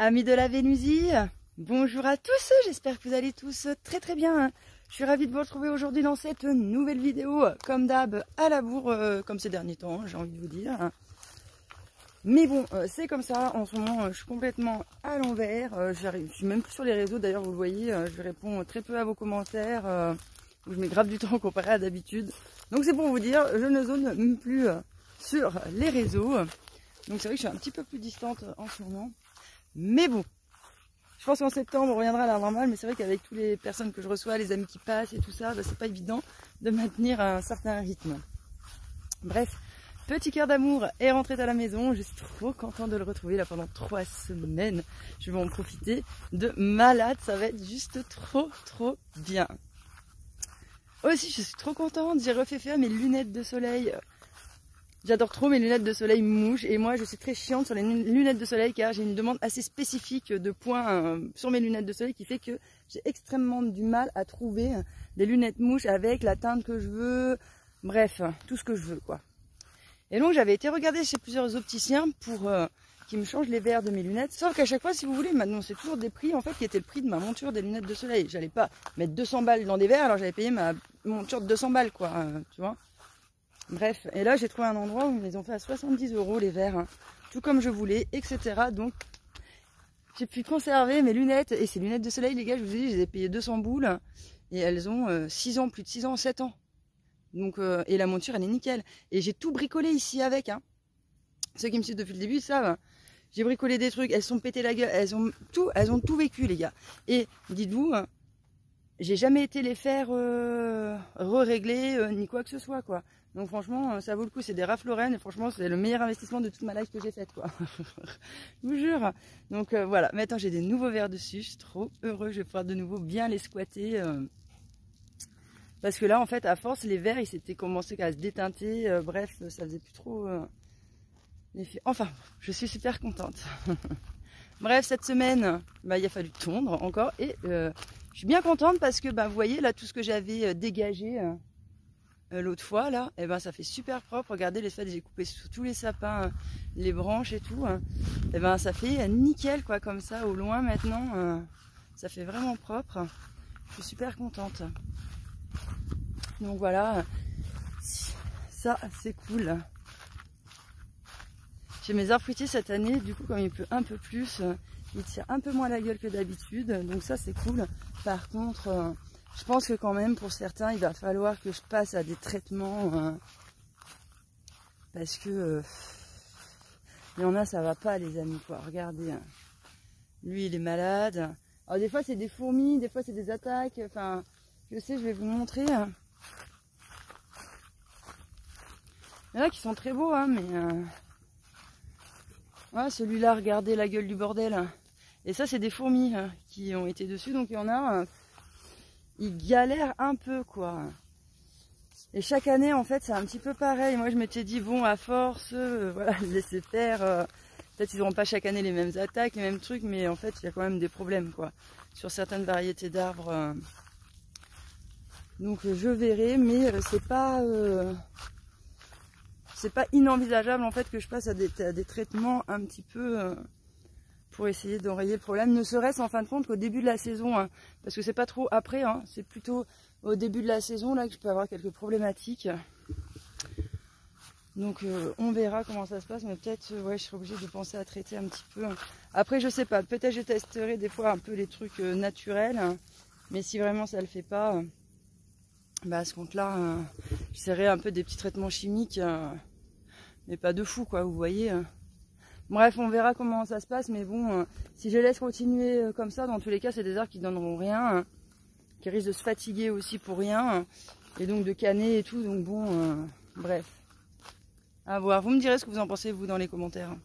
Amis de la Vénusie, bonjour à tous, j'espère que vous allez tous très très bien. Je suis ravie de vous retrouver aujourd'hui dans cette nouvelle vidéo, comme d'hab, à la bourre, comme ces derniers temps, j'ai envie de vous dire. Mais bon, c'est comme ça, en ce moment, je suis complètement à l'envers, je suis même plus sur les réseaux, d'ailleurs vous le voyez, je réponds très peu à vos commentaires, je mets grave du temps comparé à d'habitude. Donc c'est pour vous dire, je ne zone même plus sur les réseaux, donc c'est vrai que je suis un petit peu plus distante en ce moment. Mais bon, je pense qu'en septembre on reviendra à la normale, mais c'est vrai qu'avec toutes les personnes que je reçois, les amis qui passent et tout ça, bah, c'est pas évident de maintenir un certain rythme. Bref, petit cœur d'amour est rentré à la maison, je suis trop contente de le retrouver là pendant 3 semaines. Je vais en profiter de malade, ça va être juste trop bien. Aussi, je suis trop contente, j'ai refait faire mes lunettes de soleil. J'adore trop mes lunettes de soleil mouche et moi je suis très chiante sur les lunettes de soleil car j'ai une demande assez spécifique de points sur mes lunettes de soleil qui fait que j'ai extrêmement du mal à trouver des lunettes mouches avec la teinte que je veux, bref, tout ce que je veux quoi. Et donc j'avais été regarder chez plusieurs opticiens pour qu'ils me changent les verres de mes lunettes, sauf qu'à chaque fois si vous voulez, maintenant c'est toujours des prix en fait qui étaient le prix de ma monture des lunettes de soleil. J'allais pas mettre 200 balles dans des verres alors j'avais payé ma monture de 200 balles quoi, tu vois. Bref, et là j'ai trouvé un endroit où ils les ont fait à 70 € les verres, hein, tout comme je voulais, etc. Donc j'ai pu conserver mes lunettes, et ces lunettes de soleil les gars, je vous ai dit, je les ai payées 200 boules, et elles ont 6 ans, plus de 6 ans, 7 ans. Donc, et la monture elle est nickel, et j'ai tout bricolé ici avec, hein. Ceux qui me suivent depuis le début savent, j'ai bricolé des trucs, elles sont pétées la gueule, elles ont tout vécu les gars. Et dites-vous, j'ai jamais été les faire re-régler, ni quoi que ce soit quoi. Donc franchement, ça vaut le coup, c'est des Ralph Lauren et franchement, c'est le meilleur investissement de toute ma life que j'ai faite quoi. Je vous jure. Donc voilà, maintenant j'ai des nouveaux verres dessus, je suis trop heureux, je vais pouvoir de nouveau bien les squatter. Parce que là, en fait, à force, les verres, ils s'étaient commencé à se déteinter, bref, ça faisait plus trop l'effet. Enfin, je suis super contente. Bref, cette semaine, bah, il a fallu tondre encore et je suis bien contente parce que bah, vous voyez là tout ce que j'avais dégagé l'autre fois là, et ben ça fait super propre. Regardez les feuilles, j'ai coupé sous tous les sapins, les branches et tout. Et ben ça fait nickel quoi comme ça au loin maintenant. Ça fait vraiment propre. Je suis super contente. Donc voilà, ça c'est cool. J'ai mes arbres fruitiers cette année, du coup comme il pleut un peu plus, il tire un peu moins la gueule que d'habitude, donc ça c'est cool. Par contre, je pense que quand même pour certains il va falloir que je passe à des traitements, parce que il y en a ça va pas les amis quoi, regardez, lui il est malade. Alors des fois c'est des fourmis, des fois c'est des attaques, enfin je sais, je vais vous montrer. Il y en a qui sont très beaux hein, mais... Ouais, celui-là, regardez la gueule du bordel. Et ça, c'est des fourmis qui ont été dessus. Donc, il y en a, ils galèrent un peu, quoi. Et chaque année, en fait, c'est un petit peu pareil. Moi, je m'étais dit, bon, à force, voilà, laisser faire. Peut-être ils n'auront pas chaque année les mêmes attaques, les mêmes trucs. Mais en fait, il y a quand même des problèmes, quoi. Sur certaines variétés d'arbres. Donc, je verrai. Mais c'est pas inenvisageable en fait que je passe à des traitements un petit peu pour essayer d'enrayer le problème, ne serait-ce en fin de compte qu'au début de la saison, hein, parce que c'est pas trop après, hein, c'est plutôt au début de la saison là que je peux avoir quelques problématiques. Donc on verra comment ça se passe, mais peut-être ouais, je serai obligée de penser à traiter un petit peu. Après je sais pas, peut-être je testerai des fois un peu les trucs naturels, hein, mais si vraiment ça le fait pas, bah à ce compte-là, j'essaierai un peu des petits traitements chimiques. Mais pas de fou quoi, vous voyez. Bref, on verra comment ça se passe, mais bon, si je laisse continuer comme ça, dans tous les cas, c'est des arbres qui donneront rien, qui risquent de se fatiguer aussi pour rien, et donc de canner et tout, donc bon, bref. À voir, vous me direz ce que vous en pensez, vous, dans les commentaires.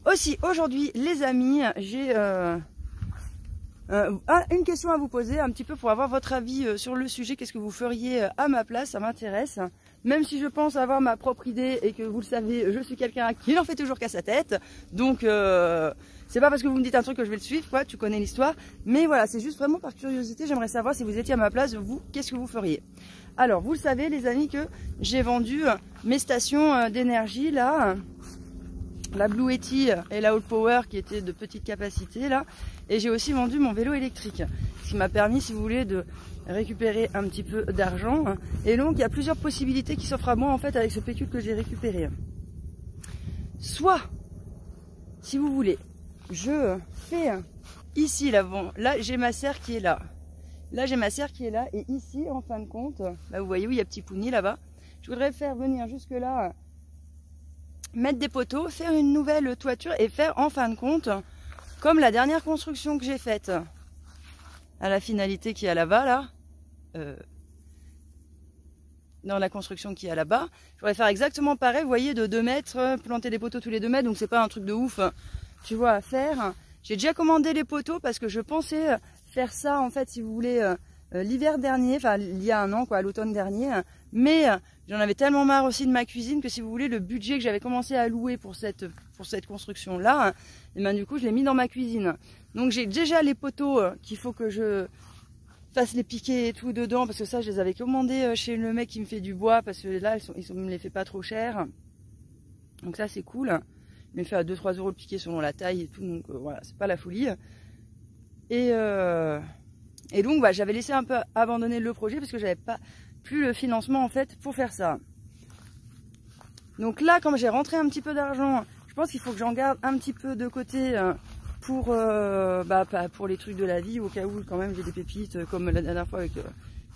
Aussi, aujourd'hui, les amis, j'ai une question à vous poser, un petit peu pour avoir votre avis sur le sujet, qu'est-ce que vous feriez à ma place, ça m'intéresse. Même si je pense avoir ma propre idée et que vous le savez, je suis quelqu'un qui n'en fait toujours qu'à sa tête. Donc c'est pas parce que vous me dites un truc que je vais le suivre, quoi, tu connais l'histoire. Mais voilà, c'est juste vraiment par curiosité, j'aimerais savoir si vous étiez à ma place, vous, qu'est-ce que vous feriez? Alors, vous le savez les amis que j'ai vendu mes stations d'énergie là. la Blue Yeti et la All Power qui étaient de petite capacité là. Et j'ai aussi vendu mon vélo électrique, ce qui m'a permis, si vous voulez, de récupérer un petit peu d'argent. Et donc il y a plusieurs possibilités qui s'offrent à moi en fait avec ce pécule que j'ai récupéré. Soit, si vous voulez, je fais ici l'avant. Là j'ai ma serre qui est là. Là j'ai ma serre qui est là. Et ici en fin de compte, bah, vous voyez où il y a petit Pouni là-bas. Je voudrais faire venir jusque là, mettre des poteaux, faire une nouvelle toiture et faire en fin de compte, comme la dernière construction que j'ai faite à la finalité qui est là-bas, là, dans la construction qui est là-bas, je voudrais faire exactement pareil, vous voyez, de 2 mètres, planter des poteaux tous les 2 mètres, donc c'est pas un truc de ouf, tu vois, à faire. J'ai déjà commandé les poteaux parce que je pensais faire ça, en fait, si vous voulez, l'hiver dernier, enfin il y a un an, quoi, à l'automne dernier, mais j'en avais tellement marre aussi de ma cuisine que, si vous voulez, le budget que j'avais commencé à allouer pour cette construction-là, et ben du coup je l'ai mis dans ma cuisine. Donc j'ai déjà les poteaux qu'il faut que je fasse les piquets et tout dedans, parce que ça je les avais commandés chez le mec qui me fait du bois, parce que là ils me les fait pas trop cher. Donc ça c'est cool. Il me fait à 2-3 € le piquet selon la taille et tout, donc voilà, c'est pas la folie. Et donc bah, j'avais laissé un peu abandonner le projet parce que j'avais pas plus le financement en fait pour faire ça. Donc là, comme j'ai rentré un petit peu d'argent, je pense qu'il faut que j'en garde un petit peu de côté pour les trucs de la vie, au cas où quand même j'ai des pépites comme la dernière fois avec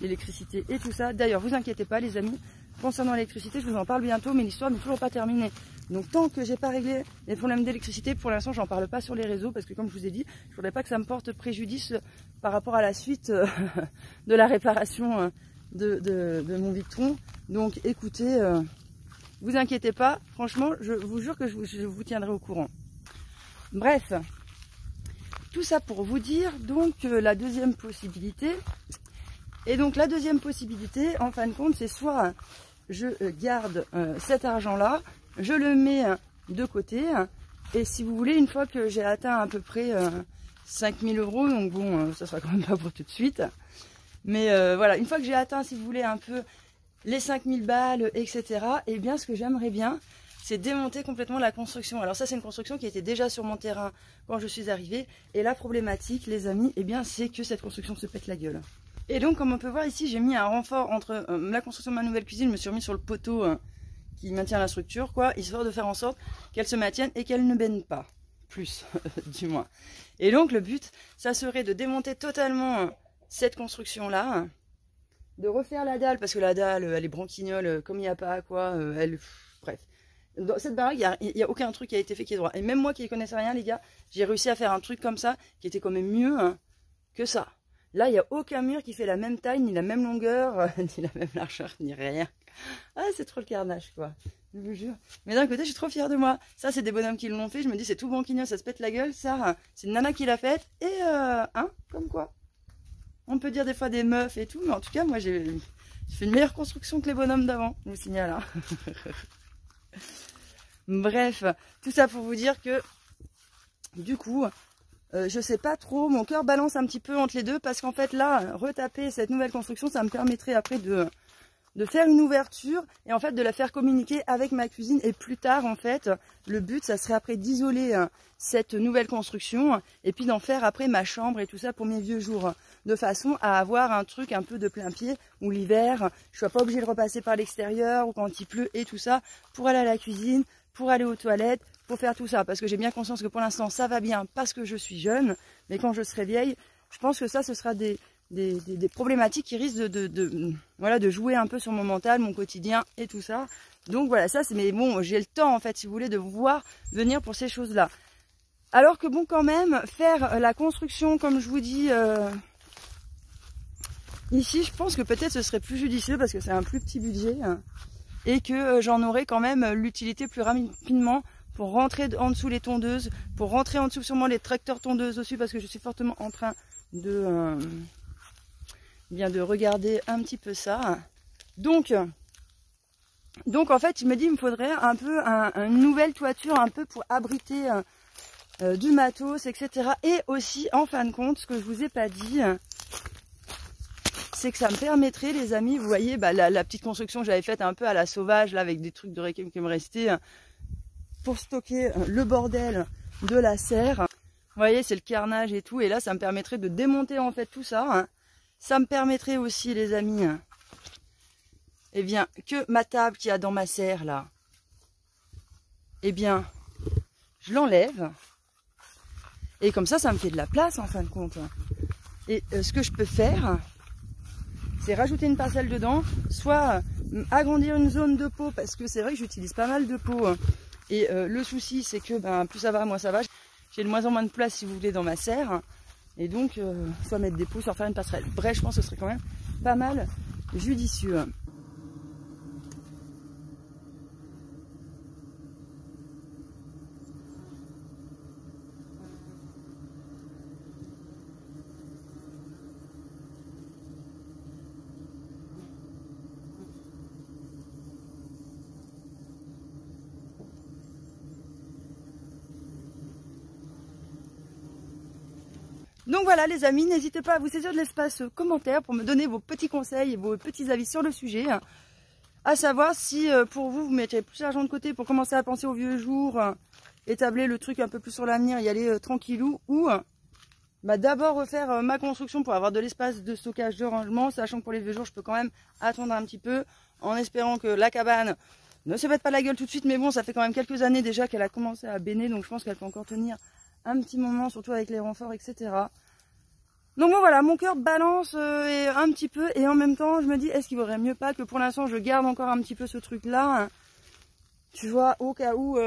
l'électricité et tout ça. D'ailleurs, vous inquiétez pas les amis, concernant l'électricité, je vous en parle bientôt, mais l'histoire n'est toujours pas terminée. Donc tant que j'ai pas réglé les problèmes d'électricité, pour l'instant j'en parle pas sur les réseaux, parce que comme je vous ai dit, je voudrais pas que ça me porte préjudice par rapport à la suite de la réparation de mon Victron. Donc écoutez, vous inquiétez pas, franchement je vous jure que je vous tiendrai au courant. Bref, tout ça pour vous dire donc la deuxième possibilité. Et donc la deuxième possibilité, en fin de compte, c'est soit je garde cet argent-là, je le mets de côté, et si vous voulez, une fois que j'ai atteint à peu près 5000 €, donc bon, ça sera quand même pas pour tout de suite, mais voilà, une fois que j'ai atteint, si vous voulez, un peu les 5000 balles, etc., et bien ce que j'aimerais bien, c'est démonter complètement la construction. Alors ça, c'est une construction qui était déjà sur mon terrain quand je suis arrivée, et la problématique, les amis, eh bien c'est que cette construction se pète la gueule. Et donc, comme on peut voir ici, j'ai mis un renfort entre la construction de ma nouvelle cuisine. Je me suis remis sur le poteau qui maintient la structure, quoi, histoire de faire en sorte qu'elle se maintienne et qu'elle ne baigne pas. Plus, du moins. Et donc, le but, ça serait de démonter totalement cette construction-là, de refaire la dalle, parce que la dalle, elle est branquignole, comme il n'y a pas, quoi, bref. Dans cette baraque, il n'y a aucun truc qui a été fait qui est droit. Et même moi qui ne connaissais rien, les gars, j'ai réussi à faire un truc comme ça, qui était quand même mieux que ça. Là, il n'y a aucun mur qui fait la même taille, ni la même longueur, ni la même largeur, ni rien. Ah, c'est trop le carnage, quoi. Je vous jure. Mais d'un côté, je suis trop fière de moi. Ça, c'est des bonhommes qui l'ont fait. Je me dis, c'est tout branquignol, ça se pète la gueule. Ça, c'est une nana qui l'a faite. Et, comme quoi. On peut dire des fois des meufs et tout. Mais en tout cas, moi, j'ai fait une meilleure construction que les bonhommes d'avant. Je vous signale. Hein. Bref, tout ça pour vous dire que, du coup... je sais pas trop, mon cœur balance un petit peu entre les deux, parce qu'en fait là, retaper cette nouvelle construction, ça me permettrait après de faire une ouverture et en fait de la faire communiquer avec ma cuisine, et plus tard en fait, le but ça serait après d'isoler cette nouvelle construction et puis d'en faire après ma chambre et tout ça pour mes vieux jours, de façon à avoir un truc un peu de plein pied où l'hiver, je sois pas obligée de repasser par l'extérieur ou quand il pleut et tout ça, pour aller à la cuisine, pour aller aux toilettes, pour faire tout ça, parce que j'ai bien conscience que pour l'instant ça va bien parce que je suis jeune, mais quand je serai vieille, je pense que ça ce sera des problématiques qui risquent de jouer un peu sur mon mental, mon quotidien et tout ça. Donc voilà, ça c'est, mais bon, j'ai le temps en fait, si vous voulez, de vous voir venir pour ces choses-là. Alors que bon, quand même, faire la construction, comme je vous dis, ici, je pense que peut-être ce serait plus judicieux parce que c'est un plus petit budget et que j'en aurais quand même l'utilité plus rapidement pour rentrer en dessous les tondeuses, pour rentrer en dessous sûrement les tracteurs tondeuses aussi, parce que je suis fortement en train de regarder un petit peu ça. Donc en fait, il me faudrait un peu une nouvelle toiture, un peu pour abriter du matos, etc. Et aussi, en fin de compte, ce que je vous ai pas dit, c'est que ça me permettrait, les amis, vous voyez, la petite construction que j'avais faite un peu à la sauvage, là, avec des trucs de récup qui me restaient, pour stocker le bordel de la serre. Vous voyez, c'est le carnage et tout. Et là, ça me permettrait de démonter en fait tout ça. Ça me permettrait aussi, les amis, eh bien, que ma table qu'il y a dans ma serre là, eh bien, je l'enlève. Et comme ça me fait de la place en fin de compte. Et ce que je peux faire, c'est rajouter une parcelle dedans, soit agrandir une zone de pot, parce que c'est vrai que j'utilise pas mal de pot. Et le souci, c'est que plus ça va, moins ça va. J'ai de moins en moins de place, si vous voulez, dans ma serre. Et donc, soit mettre des pots, soit faire une passerelle. Bref, je pense que ce serait quand même pas mal judicieux. Donc voilà les amis, n'hésitez pas à vous saisir de l'espace commentaire pour me donner vos petits conseils et vos petits avis sur le sujet. À savoir si pour vous, vous mettrez plus d'argent de côté pour commencer à penser aux vieux jours, établir le truc un peu plus sur l'avenir, y aller tranquillou, ou d'abord refaire ma construction pour avoir de l'espace de stockage, de rangement, sachant que pour les vieux jours, je peux quand même attendre un petit peu, en espérant que la cabane ne se mette pas la gueule tout de suite, mais bon, ça fait quand même quelques années déjà qu'elle a commencé à béner, donc je pense qu'elle peut encore tenir un petit moment, surtout avec les renforts, etc. Donc bon voilà, mon cœur balance un petit peu, et en même temps je me dis, est-ce qu'il vaudrait mieux pas que pour l'instant je garde encore un petit peu ce truc là, hein, tu vois, au cas où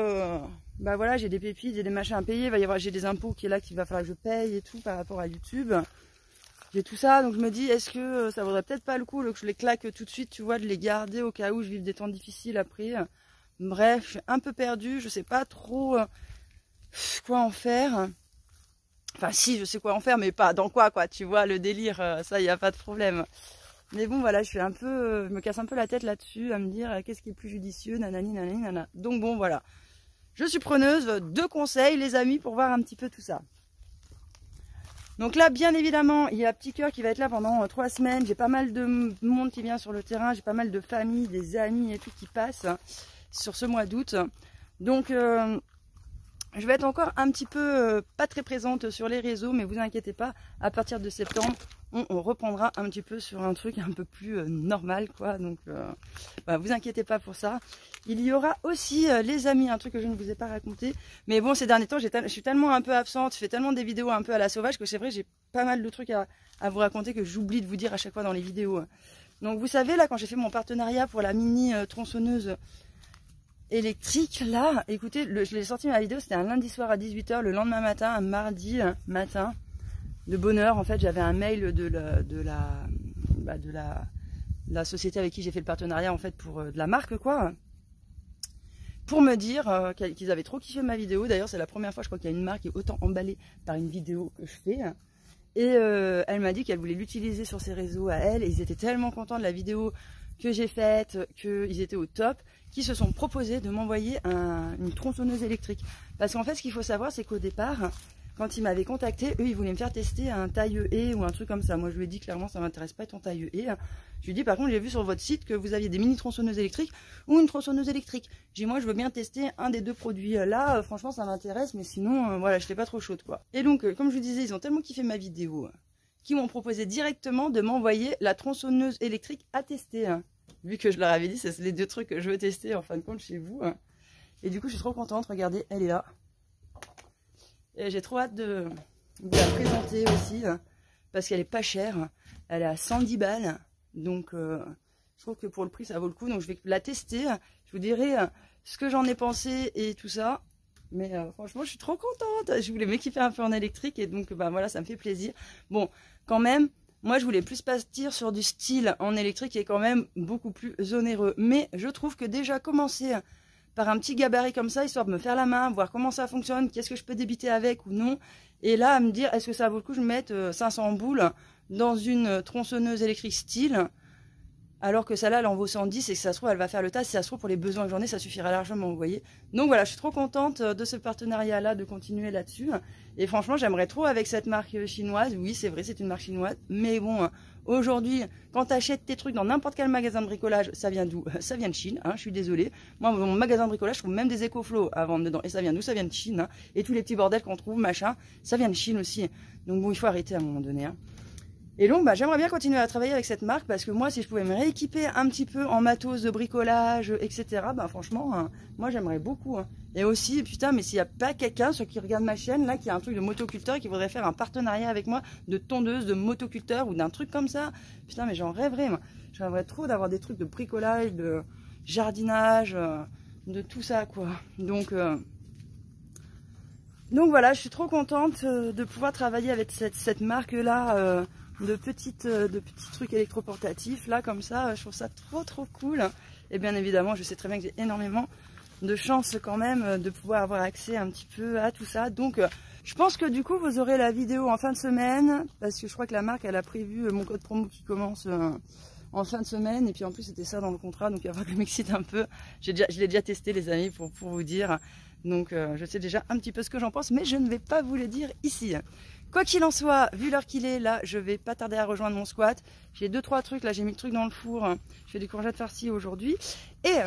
voilà, j'ai des pépites, j'ai des machins à payer, j'ai des impôts qui est là qu'il va falloir que je paye et tout par rapport à YouTube, j'ai tout ça, donc je me dis, est-ce que ça vaudrait peut-être pas le coup que je les claque tout de suite, tu vois, de les garder au cas où je vive des temps difficiles après. Bref, je suis un peu perdue, je sais pas trop quoi en faire. Enfin si, je sais quoi en faire, mais pas dans quoi, tu vois, le délire, ça, il n'y a pas de problème. Mais bon, voilà, je me casse un peu la tête là-dessus, à me dire, qu'est-ce qui est plus judicieux, nanani, nanani, nanana. Donc bon, voilà. Je suis preneuse de conseils, les amis, pour voir un petit peu tout ça. Donc là, bien évidemment, il y a Petit Cœur qui va être là pendant 3 semaines. J'ai pas mal de monde qui vient sur le terrain, j'ai pas mal de familles, des amis et tout qui passent sur ce mois d'août. Donc... je vais être encore un petit peu pas très présente sur les réseaux, mais vous inquiétez pas, à partir de septembre, on reprendra un petit peu sur un truc un peu plus normal, quoi. Donc, vous inquiétez pas pour ça. Il y aura aussi, les amis, un truc que je ne vous ai pas raconté. Mais bon, ces derniers temps, je suis tellement un peu absente, je fais tellement des vidéos un peu à la sauvage que c'est vrai, j'ai pas mal de trucs à vous raconter que j'oublie de vous dire à chaque fois dans les vidéos. Donc, vous savez, là, quand j'ai fait mon partenariat pour la mini tronçonneuse électrique, là, écoutez, je l'ai sorti ma vidéo, c'était un lundi soir à 18 h, le lendemain matin, un mardi matin, de bonne heure, en fait, j'avais un mail de la société avec qui j'ai fait le partenariat, en fait, pour de la marque, quoi, pour me dire qu'ils avaient trop kiffé ma vidéo. D'ailleurs, c'est la première fois, je crois, qu'il y a une marque qui est autant emballée par une vidéo que je fais. Et elle m'a dit qu'elle voulait l'utiliser sur ses réseaux à elle, et ils étaient tellement contents de la vidéo que j'ai faite, qu'ils étaient au top, qui se sont proposés de m'envoyer une tronçonneuse électrique. Parce qu'en fait, ce qu'il faut savoir, c'est qu'au départ, quand ils m'avaient contacté, eux, ils voulaient me faire tester un taille-haie ou un truc comme ça. Moi, je lui ai dit clairement, ça m'intéresse pas ton taille-haie. Je lui ai dit, par contre, j'ai vu sur votre site que vous aviez des mini tronçonneuses électriques ou une tronçonneuse électrique. J'ai dit, moi, je veux bien tester un des deux produits. Là, franchement, ça m'intéresse, mais sinon, voilà, je n'étais pas trop chaude, quoi. Et donc, comme je vous disais, ils ont tellement kiffé ma vidéo qu'ils m'ont proposé directement de m'envoyer la tronçonneuse électrique à tester. Vu que je leur avais dit, c'est les deux trucs que je veux tester en fin de compte chez vous. Et du coup, je suis trop contente. Regardez, elle est là. Et j'ai trop hâte de la présenter aussi. Parce qu'elle est pas chère. Elle est à 110 balles. Donc, je trouve que pour le prix, ça vaut le coup. Donc, je vais la tester. Je vous dirai ce que j'en ai pensé et tout ça. Mais franchement, je suis trop contente. Je voulais m'équiper un peu en électrique. Et donc, voilà, ça me fait plaisir. Bon, quand même... Moi, je voulais plus partir sur du style en électrique qui est quand même beaucoup plus onéreux. Mais je trouve que déjà commencer par un petit gabarit comme ça, histoire de me faire la main, voir comment ça fonctionne, qu'est-ce que je peux débiter avec ou non. Et là, à me dire, est-ce que ça vaut le coup que je mette 500 boules dans une tronçonneuse électrique style, alors que celle-là, elle en vaut 110 et que ça se trouve, elle va faire le tas. Si ça se trouve, pour les besoins que j'en ai, ça suffira largement, vous voyez. Donc voilà, je suis trop contente de ce partenariat-là, de continuer là-dessus. Et franchement, j'aimerais trop avec cette marque chinoise. Oui, c'est vrai, c'est une marque chinoise. Mais bon, Aujourd'hui, quand tu achètes tes trucs dans n'importe quel magasin de bricolage, ça vient d'où? Ça vient de Chine, hein, je suis désolée. Moi, mon magasin de bricolage, je trouve même des EcoFlow à vendre dedans. Et ça vient d'où? Ça vient de Chine. Hein. Et tous les petits bordels qu'on trouve, machin, ça vient de Chine aussi. Donc bon, il faut arrêter à un moment donné. Hein. Et donc, bah, j'aimerais bien continuer à travailler avec cette marque parce que moi, si je pouvais me rééquiper un petit peu en matos de bricolage, etc., bah, franchement, hein, moi, j'aimerais beaucoup. Hein. Et aussi, putain, mais s'il n'y a pas quelqu'un, ceux qui regardent ma chaîne, là, qui a un truc de motoculteur et qui voudrait faire un partenariat avec moi de tondeuse, de motoculteur ou d'un truc comme ça, putain, mais j'en rêverais, moi. J'aimerais trop d'avoir des trucs de bricolage, de jardinage, de tout ça, quoi. Donc voilà, je suis trop contente de pouvoir travailler avec cette marque-là, de petits trucs électroportatifs là comme ça, je trouve ça trop cool. Et bien évidemment je sais très bien que j'ai énormément de chance quand même de pouvoir avoir accès un petit peu à tout ça. Donc je pense que du coup vous aurez la vidéo en fin de semaine parce que je crois que la marque elle a prévu mon code promo qui commence en fin de semaine et puis en plus c'était ça dans le contrat, donc il va falloir que je m'excite un peu. Je l'ai déjà testé les amis pour vous dire, donc je sais déjà un petit peu ce que j'en pense mais je ne vais pas vous le dire ici. Quoi qu'il en soit, vu l'heure qu'il est, là, je vais pas tarder à rejoindre mon squat. J'ai 2-3 trucs, là, j'ai mis le truc dans le four. Je fais des courgettes farcies aujourd'hui. Et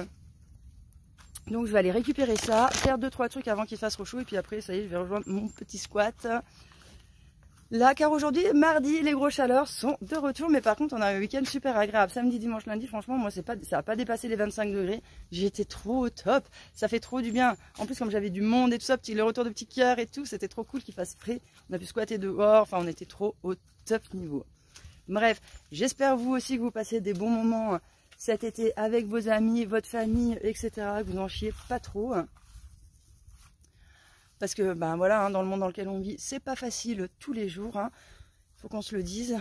donc, je vais aller récupérer ça, faire 2-3 trucs avant qu'il fasse trop chaud. Et puis après, ça y est, je vais rejoindre mon petit squat. Là, car aujourd'hui, mardi, les grosses chaleurs sont de retour. Mais par contre, on a un week-end super agréable. Samedi, dimanche, lundi, franchement, moi, ça n'a pas dépassé les 25 degrés. J'étais trop au top. Ça fait trop du bien. En plus, comme j'avais du monde et tout ça, le retour de petits cœurs et tout, c'était trop cool qu'il fasse frais. On a pu squatter dehors. Enfin, on était trop au top niveau. Bref, j'espère vous aussi que vous passez des bons moments cet été avec vos amis, votre famille, etc. Que vous n'en chiez pas trop. Parce que, ben voilà, hein, dans le monde dans lequel on vit, c'est pas facile tous les jours. Hein. Faut qu'on se le dise.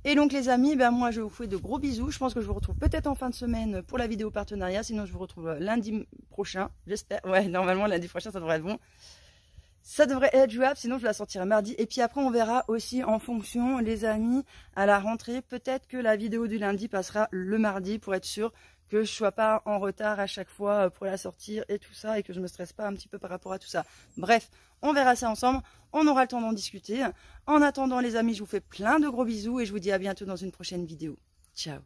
Et donc les amis, ben moi je vous fais de gros bisous. Je pense que je vous retrouve peut-être en fin de semaine pour la vidéo partenariat. Sinon je vous retrouve lundi prochain. J'espère. Ouais, normalement lundi prochain ça devrait être bon. Ça devrait être jouable, sinon je la sortirai mardi. Et puis après on verra aussi en fonction, les amis, à la rentrée. Peut-être que la vidéo du lundi passera le mardi pour être sûr que je ne sois pas en retard à chaque fois pour la sortir et tout ça, et que je ne me stresse pas un petit peu par rapport à tout ça. Bref, on verra ça ensemble, on aura le temps d'en discuter. En attendant les amis, je vous fais plein de gros bisous et je vous dis à bientôt dans une prochaine vidéo. Ciao!